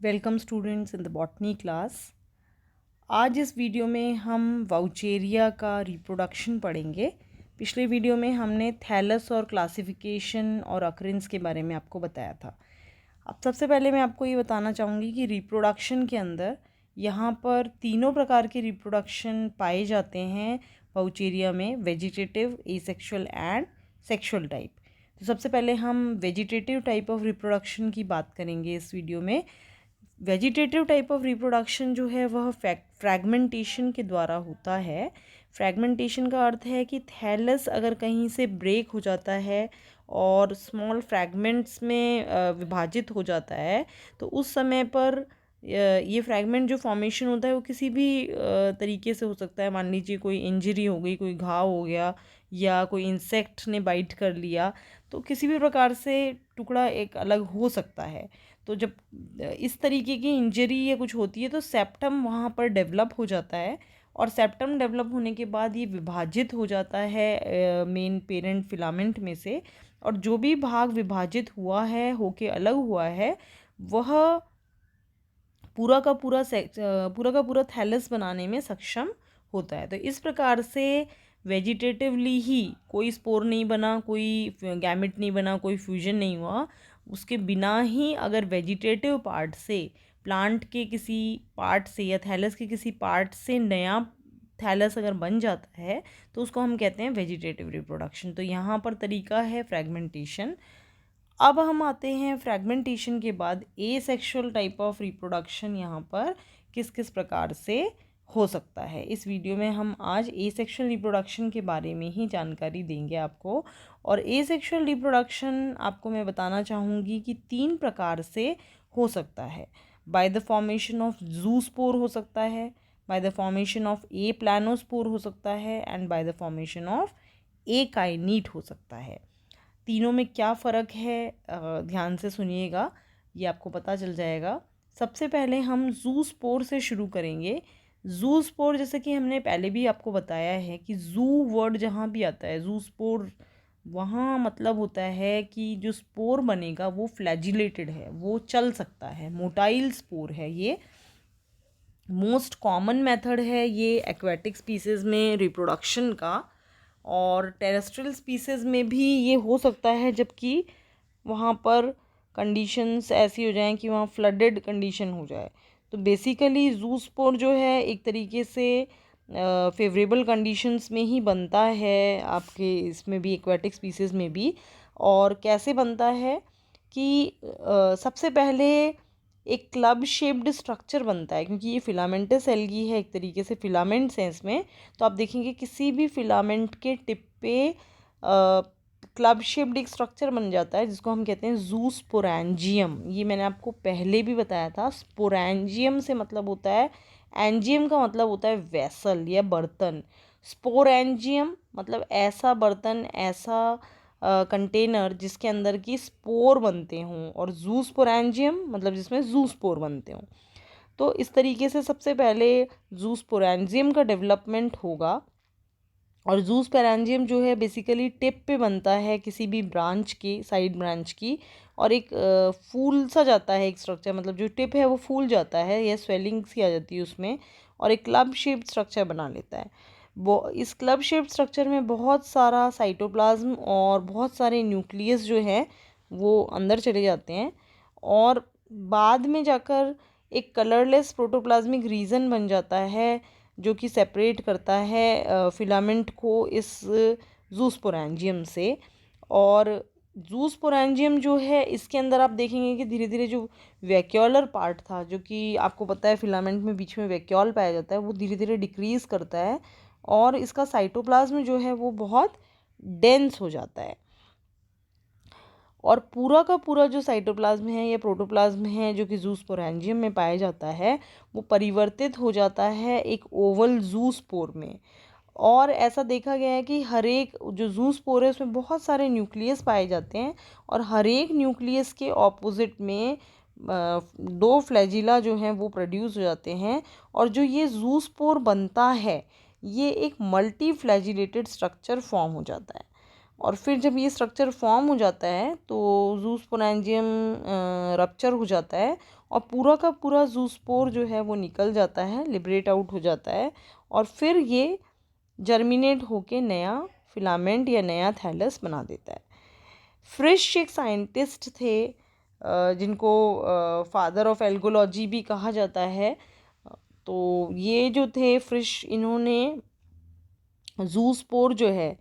Welcome students in the botany class. आज इस video में हम वाउचेरिया का रिप्रोडक्शन पढ़ेंगे। पिछले वीडियो में हमने थैलस और क्लासिफिकेशन और अकरेंस के बारे में आपको बताया था। अब सबसे पहले मैं आपको ये बताना चाहूँगी कि रिप्रोडक्शन के अंदर यहाँ पर तीनों प्रकार के रिप्रोडक्शन पाए जाते हैं वाउचेरिया में, vegetative, asexual and sexual type. तो सबसे पहले हम वेजिटेटिव टाइप ऑफ रिप्रोडक्शन की बात करेंगे इस वीडियो में। वेजिटेटिव टाइप ऑफ रिप्रोडक्शन जो है वह फ्रैगमेंटेशन के द्वारा होता है। फ्रैगमेंटेशन का अर्थ है कि थैलस अगर कहीं से ब्रेक हो जाता है और स्मॉल फ्रैगमेंट्स में विभाजित हो जाता है तो उस समय पर ये फ्रैगमेंट जो फॉर्मेशन होता है वो किसी भी तरीके से हो सकता है। मान लीजिए कोई इंजरी हो गई, कोई घाव हो गया या कोई इंसेक्ट ने बाइट कर लिया, तो किसी भी प्रकार से टुकड़ा एक अलग हो सकता है। तो जब इस तरीके की इंजरी या कुछ होती है तो सेप्टम वहाँ पर डेवलप हो जाता है और सेप्टम डेवलप होने के बाद ये विभाजित हो जाता है मेन पेरेंट फिलामेंट में से, और जो भी भाग विभाजित हुआ है होके अलग हुआ है वह पूरा का पूरा थैलस बनाने में सक्षम होता है। तो इस प्रकार से वेजिटेटिवली ही कोई स्पोर नहीं बना, कोई गैमेट नहीं बना, कोई फ्यूजन नहीं हुआ, उसके बिना ही अगर वेजिटेटिव पार्ट से, प्लांट के किसी पार्ट से या थैलस के किसी पार्ट से नया थैलस अगर बन जाता है तो उसको हम कहते हैं वेजिटेटिव रिप्रोडक्शन। तो यहाँ पर तरीका है फ्रैगमेंटेशन। अब हम आते हैं फ्रैगमेंटेशन के बाद एसेक्सुअल टाइप ऑफ रिप्रोडक्शन यहाँ पर किस किस प्रकार से हो सकता है। इस वीडियो में हम आज एसेक्सुअल रिप्रोडक्शन के बारे में ही जानकारी देंगे आपको। और एसेक्सुअल रिप्रोडक्शन आपको मैं बताना चाहूँगी कि 3 प्रकार से हो सकता है। By the formation of zoospore हो सकता है, by the formation of a planospore हो सकता है and by the formation of akinete हो सकता है। तीनों में क्या फ़र्क है ध्यान से सुनिएगा, ये आपको पता चल जाएगा। सबसे पहले हम जूस्पोर से शुरू करेंगे। जूस्पोर, जैसे कि हमने पहले भी आपको बताया है कि जू वर्ड जहाँ भी आता है, जूस्पोर, वहाँ मतलब होता है कि जो स्पोर बनेगा वो फ्लैजिलेटेड है, वो चल सकता है, मोटाइल स्पोर है। ये मोस्ट कॉमन मेथड है ये एक्वेटिक स्पीसीज़ में रिप्रोडक्शन का, और टेरेस्ट्रियल स्पीसीज़ में भी ये हो सकता है जबकि वहाँ पर कंडीशंस ऐसी हो जाएं कि वहाँ फ्लडेड कंडीशन हो जाए। तो बेसिकली जूस्पोर जो है एक तरीके से फेवरेबल कंडीशंस में ही बनता है आपके, इसमें भी एक्वेटिक स्पीसीज़ में भी। और कैसे बनता है कि सबसे पहले एक क्लब शेप्ड स्ट्रक्चर बनता है, क्योंकि ये फिलामेंटस एल्गी है, एक तरीके से फिलामेंट्स हैं इसमें। तो आप देखेंगे किसी भी फिलामेंट के टिप पे क्लब शेप्ड एक स्ट्रक्चर बन जाता है जिसको हम कहते हैं जूस्पोरेंजियम। ये मैंने आपको पहले भी बताया था। स्पोरेंजियम से मतलब होता है, एंजियम का मतलब होता है वेसल या बर्तन। स्पोरेंजियम मतलब ऐसा बर्तन, ऐसा कंटेनर जिसके अंदर की स्पोर बनते हों, और जूस्पोरेंजियम मतलब जिसमें जूस्पोर बनते हों। तो इस तरीके से सबसे पहले जूस्पोरेंजियम का डेवलपमेंट होगा। और जूस्पोरेंजियम जो है बेसिकली टिप पे बनता है किसी भी ब्रांच की, साइड ब्रांच की, और एक फूल सा जाता है एक स्ट्रक्चर, मतलब जो टिप है वो फूल जाता है या स्वेलिंग सी आ जाती है उसमें, और एक क्लब शेप्ड स्ट्रक्चर बना लेता है। वो इस क्लब शेप्ड स्ट्रक्चर में बहुत सारा साइटोप्लाज्म और बहुत सारे न्यूक्लियस जो है वो अंदर चले जाते हैं, और बाद में जाकर एक कलरलेस प्रोटोप्लाज्मिक रीजन बन जाता है जो कि सेपरेट करता है फिलामेंट को इस जूस्पोरेंजियम से। और जूस्पोरेंजियम जो है इसके अंदर आप देखेंगे कि धीरे धीरे जो वैक्यूलर पार्ट था, जो कि आपको पता है फिलामेंट में बीच में वैक्यूल पाया जाता है, वो धीरे धीरे डिक्रीज़ करता है और इसका साइटोप्लाज्म जो है वो बहुत डेंस हो जाता है। और पूरा का पूरा जो साइटोप्लाज्म है या प्रोटोप्लाज्म है जो कि जूस्पोरेंजियम में पाया जाता है वो परिवर्तित हो जाता है एक ओवल जूस्पोर में। और ऐसा देखा गया है कि हर एक जो जूस्पोर है उसमें बहुत सारे न्यूक्लियस पाए जाते हैं, और हर एक न्यूक्लियस के ऑपोजिट में 2 फ्लैजिला जो हैं वो प्रोड्यूस हो जाते हैं। और जो ये जूस्पोर बनता है ये एक मल्टी फ्लैजिलेटेड स्ट्रक्चर फॉर्म हो जाता है। और फिर जब ये स्ट्रक्चर फॉर्म हो जाता है तो ज़ूस्पोरेंजियम रप्चर हो जाता है और पूरा का पूरा ज़ूस्पोर जो है वो निकल जाता है, लिबरेट आउट हो जाता है और फिर ये जर्मिनेट होके नया फिलामेंट या नया थैलस बना देता है। फ्रिश एक साइंटिस्ट थे जिनको फादर ऑफ एल्गोलॉजी भी कहा जाता है। तो ये जो थे फ्रिश, इन्होंने ज़ूस्पोर जो है,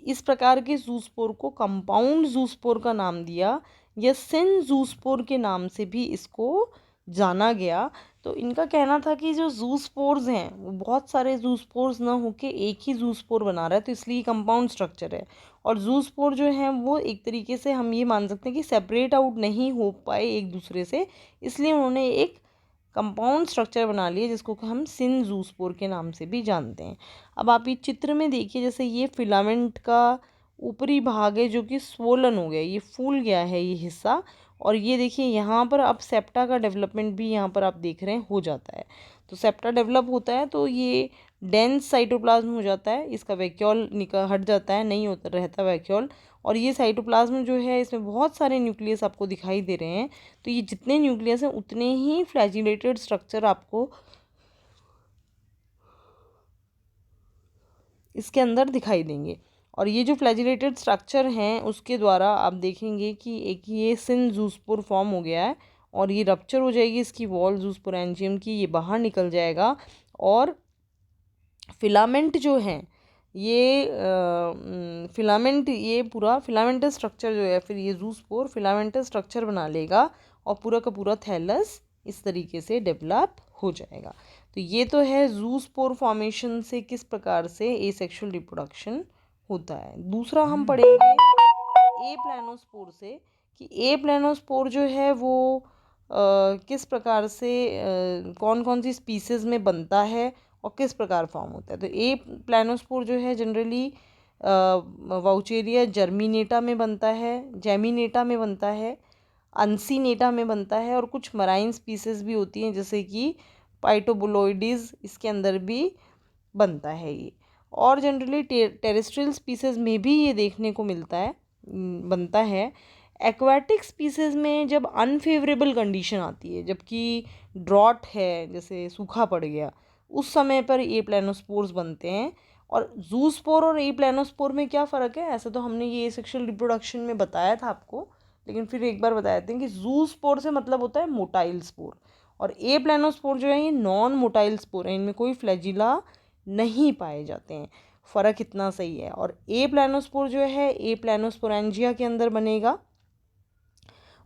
इस प्रकार के ज़ूस्पोर को कंपाउंड ज़ूस्पोर का नाम दिया या सिन ज़ूस्पोर के नाम से भी इसको जाना गया। तो इनका कहना था कि जो ज़ूस्पोर्स हैं वो बहुत सारे ज़ूस्पोर्स ना होके एक ही ज़ूस्पोर बना रहा है, तो इसलिए कंपाउंड स्ट्रक्चर है। और ज़ूस्पोर जो हैं वो एक तरीके से हम ये मान सकते हैं कि सेपरेट आउट नहीं हो पाए एक दूसरे से, इसलिए उन्होंने एक कंपाउंड स्ट्रक्चर बना लिए जिसको हम सिन ज़ूस्पोर के नाम से भी जानते हैं। अब आप ये चित्र में देखिए, जैसे ये फिलामेंट का ऊपरी भाग है जो कि स्वोलन हो गया, ये फूल गया है ये हिस्सा, और ये देखिए यहाँ पर अब सेप्टा का डेवलपमेंट भी यहाँ पर आप देख रहे हैं हो जाता है। तो सेप्टा डेवलप होता है तो ये डेंस साइटोप्लाज्म हो जाता है, इसका वैक्यूल निकल हट जाता है, नहीं होता रहता वैक्यूल, और ये साइटोप्लाज्म जो है इसमें बहुत सारे न्यूक्लियस आपको दिखाई दे रहे हैं। तो ये जितने न्यूक्लियस हैं उतने ही फ्लैजिलेटेड स्ट्रक्चर आपको इसके अंदर दिखाई देंगे। और ये जो फ्लैजिलेटेड स्ट्रक्चर हैं उसके द्वारा आप देखेंगे कि एक ये सिन ज़ूस्पोर फॉर्म हो गया है और ये रप्चर हो जाएगी इसकी वॉल ज़ूस्पोरेंजियम की, ये बाहर निकल जाएगा और फिलामेंट जो हैं ये फिलामेंट, ये पूरा फिलामेंटल स्ट्रक्चर जो है, फिर ये ज़ूस्पोर फिलामेंटल स्ट्रक्चर बना लेगा और पूरा का पूरा थैलस इस तरीके से डेवलप हो जाएगा। तो ये तो है ज़ूस्पोर फॉर्मेशन से किस प्रकार से एसेक्सुअल रिप्रोडक्शन होता है। दूसरा हम पढ़ेंगे ए प्लानोस्पोर से कि ए प्लानोस्पोर जो है वो किस प्रकार से कौन कौन सी स्पीसीज़ में बनता है और किस प्रकार फॉर्म होता है। तो ए प्लानोस्पोर जो है जनरली वाउचेरिया जर्मिनेटा में बनता है, जेमिनेटा में बनता है, अनसीनेटा में बनता है, और कुछ मराइन स्पीसीज़ भी होती हैं जैसे कि पाइटोबुलोइडीज, इसके अंदर भी बनता है ये। और जनरली टेरेस्ट्रियल स्पीसीज़ में भी ये देखने को मिलता है, बनता है। एक्वाटिक स्पीसीज़ में जब अनफेवरेबल कंडीशन आती है, जबकि ड्रॉट है, जैसे सूखा पड़ गया, उस समय पर ए प्लानोस्पोर्स बनते हैं। और ज़ूस्पोर और ए प्लानोस्पोर में क्या फ़र्क है, ऐसा तो हमने ये सेक्सुअल रिप्रोडक्शन में बताया था आपको, लेकिन फिर एक बार बता देते हैं कि ज़ूस्पोर से मतलब होता है मोटाइल स्पोर, और ए प्लानोस्पोर जो है ये नॉन मोटाइल स्पोर है, इनमें कोई फ्लैजिला नहीं पाए जाते हैं। फ़र्क इतना सही है। और ए प्लानोस्पोर जो है ए प्लानोस्पोरेंजिया के अंदर बनेगा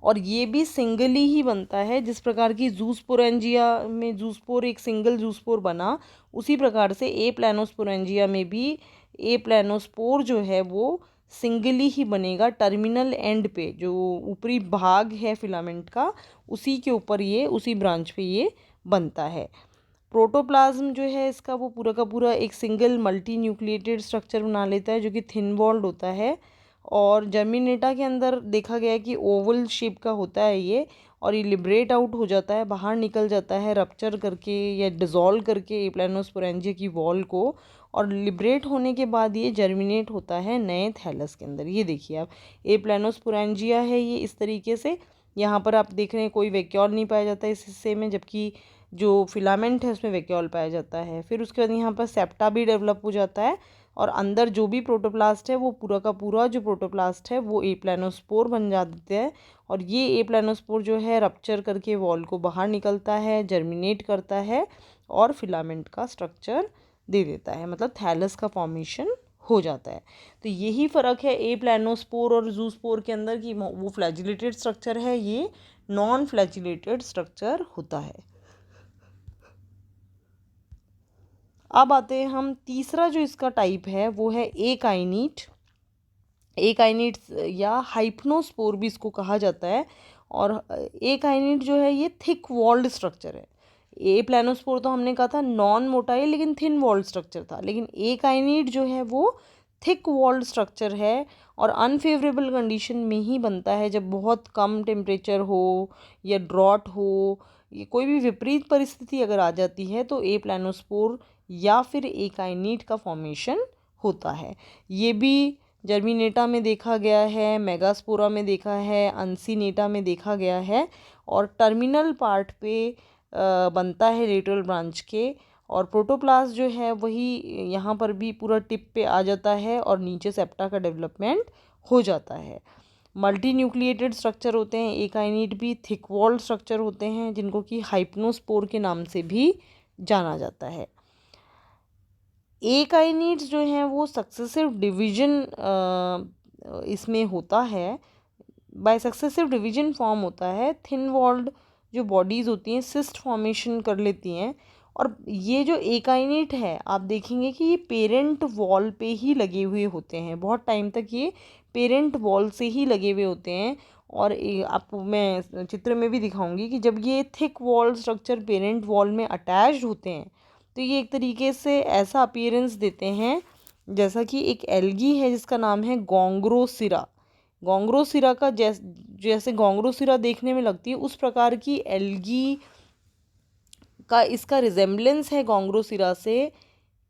और ये भी सिंगली ही बनता है, जिस प्रकार की ज़ूस्पोरेंजिया में ज़ूस्पोर एक सिंगल ज़ूस्पोर बना, उसी प्रकार से ए प्लानोस्पोरेंजिया में भी ए प्लानोस्पोर जो है वो सिंगली ही बनेगा। टर्मिनल एंड पे जो ऊपरी भाग है फिलामेंट का, उसी के ऊपर ये, उसी ब्रांच पे ये बनता है। प्रोटोप्लाज्म जो है इसका वो पूरा का पूरा एक सिंगल मल्टी न्यूक्लिएटेड स्ट्रक्चर बना लेता है जो कि थिन वॉल्ड होता है। और जर्मिनेटा के अंदर देखा गया कि ओवल शेप का होता है ये, और ये लिबरेट आउट हो जाता है, बाहर निकल जाता है रप्चर करके या डिज़ोल्व करके प्लानोस्पोरेंजिया की वॉल को, और लिबरेट होने के बाद ये जर्मिनेट होता है नए थैलस के अंदर। ये देखिए आप, ए प्लानोस्पोरेंजिया है ये इस तरीके से, यहाँ पर आप देख रहे हैं कोई वैक्यूल नहीं पाया जाता इस हिस्से में, जबकि जो फिलामेंट है उसमें वैक्यूल पाया जाता है। फिर उसके बाद यहाँ पर सेप्टा भी डेवलप हो जाता है और अंदर जो भी प्रोटोप्लास्ट है वो पूरा का पूरा जो प्रोटोप्लास्ट है वो ए प्लानोस्पोर बन जाते हैं। और ये ए प्लानोस्पोर जो है रप्चर करके वॉल को बाहर निकलता है, जर्मिनेट करता है और फिलामेंट का स्ट्रक्चर दे देता है, मतलब थैलस का फॉर्मेशन हो जाता है। तो यही फ़र्क है ए प्लानोस्पोर और ज़ूस्पोर के अंदर कि वो फ्लैजिलेटेड स्ट्रक्चर है, ये नॉन फ्लैजिलेटेड स्ट्रक्चर होता है। अब आते हैं हम, तीसरा जो इसका टाइप है वो है एकाइनीट। एकाइनीट या हाइप्नोस्पोर भी इसको कहा जाता है। और एकाइनीट जो है ये थिक वॉल्ड स्ट्रक्चर है। ए प्लानोस्पोर तो हमने कहा था नॉन मोटाइल लेकिन थिन वॉल्ड स्ट्रक्चर था, लेकिन एकाइनीट जो है वो थिक वॉल्ड स्ट्रक्चर है और अनफेवरेबल कंडीशन में ही बनता है, जब बहुत कम टेम्परेचर हो या ड्रॉट हो, ये कोई भी विपरीत परिस्थिति अगर आ जाती है तो ए प्लानोस्पोर या फिर एकाइनीट का फॉर्मेशन होता है। ये भी जर्मिनेटा में देखा गया है, मेगास्पोरा में देखा है, अंसिनेटा में देखा गया है, और टर्मिनल पार्ट पे बनता है लेटरल ब्रांच के। और प्रोटोप्लास्ट जो है वही यहाँ पर भी पूरा टिप पे आ जाता है और नीचे सेप्टा का डेवलपमेंट हो जाता है। मल्टी न्यूक्लिएटेड स्ट्रक्चर होते हैं एकाइनिट भी, थिक वॉल्ड स्ट्रक्चर होते हैं जिनको कि हाइप्नोस्पोर के नाम से भी जाना जाता है। एकाइनिट्स जो हैं वो सक्सेसिव डिवीजन इसमें होता है, बाय सक्सेसिव डिवीजन फॉर्म होता है। थिन वॉल्ड जो बॉडीज़ होती हैं सिस्ट फॉर्मेशन कर लेती हैं, और ये जो एकाइनेट है आप देखेंगे कि ये पेरेंट वॉल पे ही लगे हुए होते हैं, बहुत टाइम तक ये पेरेंट वॉल से ही लगे हुए होते हैं। और आपको मैं चित्र में भी दिखाऊंगी कि जब ये thick wall structure parent wall में अटैच्ड होते हैं तो ये एक तरीके से ऐसा अपीयरेंस देते हैं जैसा कि एक एल्गी है जिसका नाम है गोंग्रोसिरा। गोंग्रोसिरा का जैसे गोंग्रोसिरा देखने में लगती है उस प्रकार की एल्गी का इसका रिजेम्बलेंस है गोंग्रोसिरा से।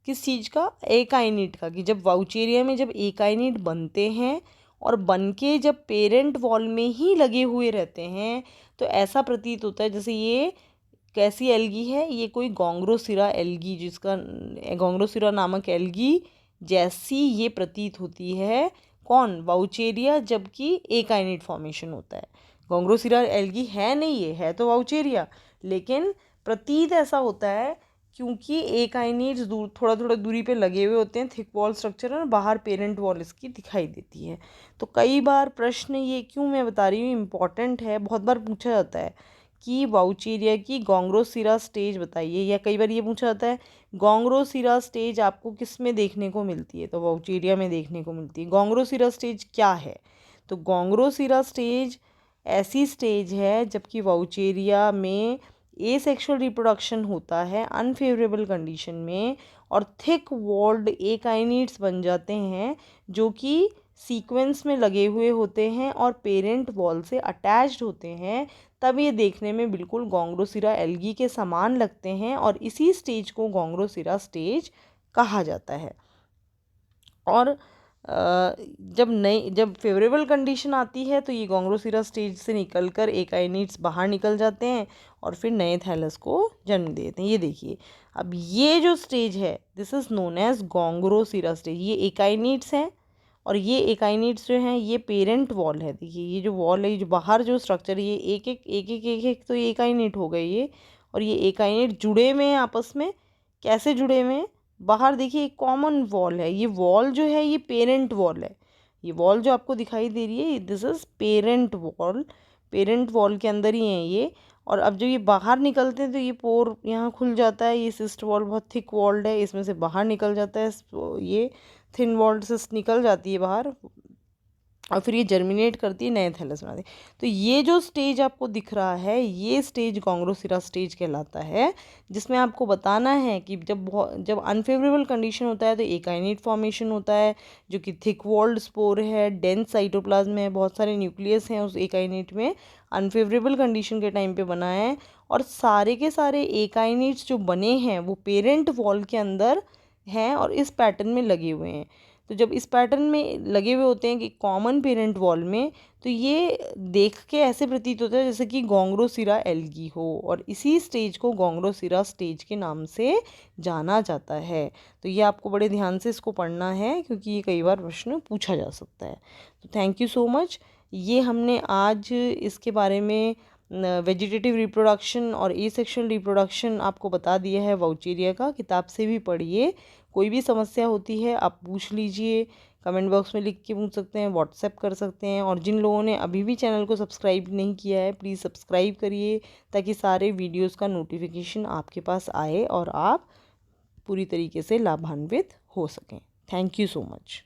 किस चीज़ का? एकाइनिट का। कि जब वाउचेरिया में जब एकाइनिट बनते हैं और बन के जब पेरेंट वॉल में ही लगे हुए रहते हैं तो ऐसा प्रतीत होता है जैसे ये कैसी एल्गी है, ये कोई गोंग्रोसिरा एल्गी, जिसका गोंग्रोसिरा नामक एल्गी जैसी ये प्रतीत होती है। कौन? वाउचेरिया, जबकि एकाइनिट फॉर्मेशन होता है। गोंग्रोसिरा एल्गी है नहीं, ये है तो वाउचेरिया, लेकिन प्रतीत ऐसा होता है क्योंकि एकाइनिट्स दूर थोड़ा थोड़ा दूरी पे लगे हुए होते हैं थिक वॉल स्ट्रक्चर, और बाहर पेरेंट वॉल इसकी दिखाई देती है। तो कई बार प्रश्न ये क्यों मैं बता रही हूँ इम्पॉर्टेंट है, बहुत बार पूछा जाता है कि वाउचेरिया की गोंग्रोसिरा स्टेज बताइए, या कई बार ये पूछा जाता है गोंग्रोसिरा स्टेज आपको किस में देखने को मिलती है, तो वाउचेरिया में देखने को मिलती है। गोंग्रोसिरा स्टेज क्या है? तो गोंग्रोसिरा स्टेज ऐसी स्टेज है जबकि वाउचेरिया में एसेक्सुअल रिप्रोडक्शन होता है अनफेवरेबल कंडीशन में, और थिक वॉल्ड एकाइनिट्स बन जाते हैं जो कि सीक्वेंस में लगे हुए होते हैं और पेरेंट वॉल से अटैच्ड होते हैं। तब ये देखने में बिल्कुल गोंग्रोसिरा एल्गी के समान लगते हैं और इसी स्टेज को गोंग्रोसिरा स्टेज कहा जाता है। और जब फेवरेबल कंडीशन आती है तो ये गोंग्रोसिरा स्टेज से निकलकर एकाइनिट्स बाहर निकल जाते हैं और फिर नए थैलस को जन्म देते हैं। ये देखिए, अब ये जो स्टेज है this is known as gongrosira stage. ये एकाइनिट्स हैं और ये एकाइनिट्स जो हैं ये पेरेंट वॉल है। देखिए ये जो वॉल है, ये जो बाहर जो स्ट्रक्चर, ये एक एक तो ये एकाइनिट हो गए ये, और ये एकाइनिट जुड़े हुए हैं आपस में। कैसे जुड़े हुए हैं? बाहर देखिए एक कॉमन वॉल है, ये वॉल जो है ये पेरेंट वॉल है। ये वॉल जो आपको दिखाई दे रही है this is parent wall, parent wall के अंदर ही है ये। और अब जब ये बाहर निकलते हैं तो ये पोर यहाँ खुल जाता है, ये सिस्ट वॉल बहुत थिक वॉल्ड है, इसमें से बाहर निकल जाता है, ये थिन वॉल्ड सिस्ट निकल जाती है बाहर और फिर ये जर्मिनेट करती है, नए थैलस बनाती है। तो ये जो स्टेज आपको दिख रहा है ये स्टेज गोंग्रोसिरा स्टेज कहलाता है, जिसमें आपको बताना है कि जब अनफेवरेबल कंडीशन होता है तो एकाइनेट फॉर्मेशन होता है जो कि थिक वॉल्ड स्पोर है, डेंस साइटोप्लाज्म है, बहुत सारे न्यूक्लियस हैं उस एकाइनेट में, अनफेवरेबल कंडीशन के टाइम पे बना है। और सारे के सारे एकाइनेट्स जो बने हैं वो पेरेंट वॉल के अंदर हैं और इस पैटर्न में लगे हुए हैं। तो जब इस पैटर्न में लगे हुए होते हैं कि कॉमन पेरेंट वॉल में, तो ये देख के ऐसे प्रतीत होता है जैसे कि गोंग्रोसिरा एल्गी हो, और इसी स्टेज को गोंग्रोसिरा स्टेज के नाम से जाना जाता है। तो ये आपको बड़े ध्यान से इसको पढ़ना है क्योंकि ये कई बार प्रश्न पूछा जा सकता है। तो थैंक यू सो मच। ये हमने आज इसके बारे में वेजिटेटिव रिप्रोडक्शन और एसेक्सुअल रिप्रोडक्शन आपको बता दिया है वाउचेरिया का। किताब से भी पढ़िए, कोई भी समस्या होती है आप पूछ लीजिए, कमेंट बॉक्स में लिख के पूछ सकते हैं, व्हाट्सएप कर सकते हैं। और जिन लोगों ने अभी भी चैनल को सब्सक्राइब नहीं किया है प्लीज़ सब्सक्राइब करिए ताकि सारे वीडियोस का नोटिफिकेशन आपके पास आए और आप पूरी तरीके से लाभान्वित हो सकें। Thank you so much.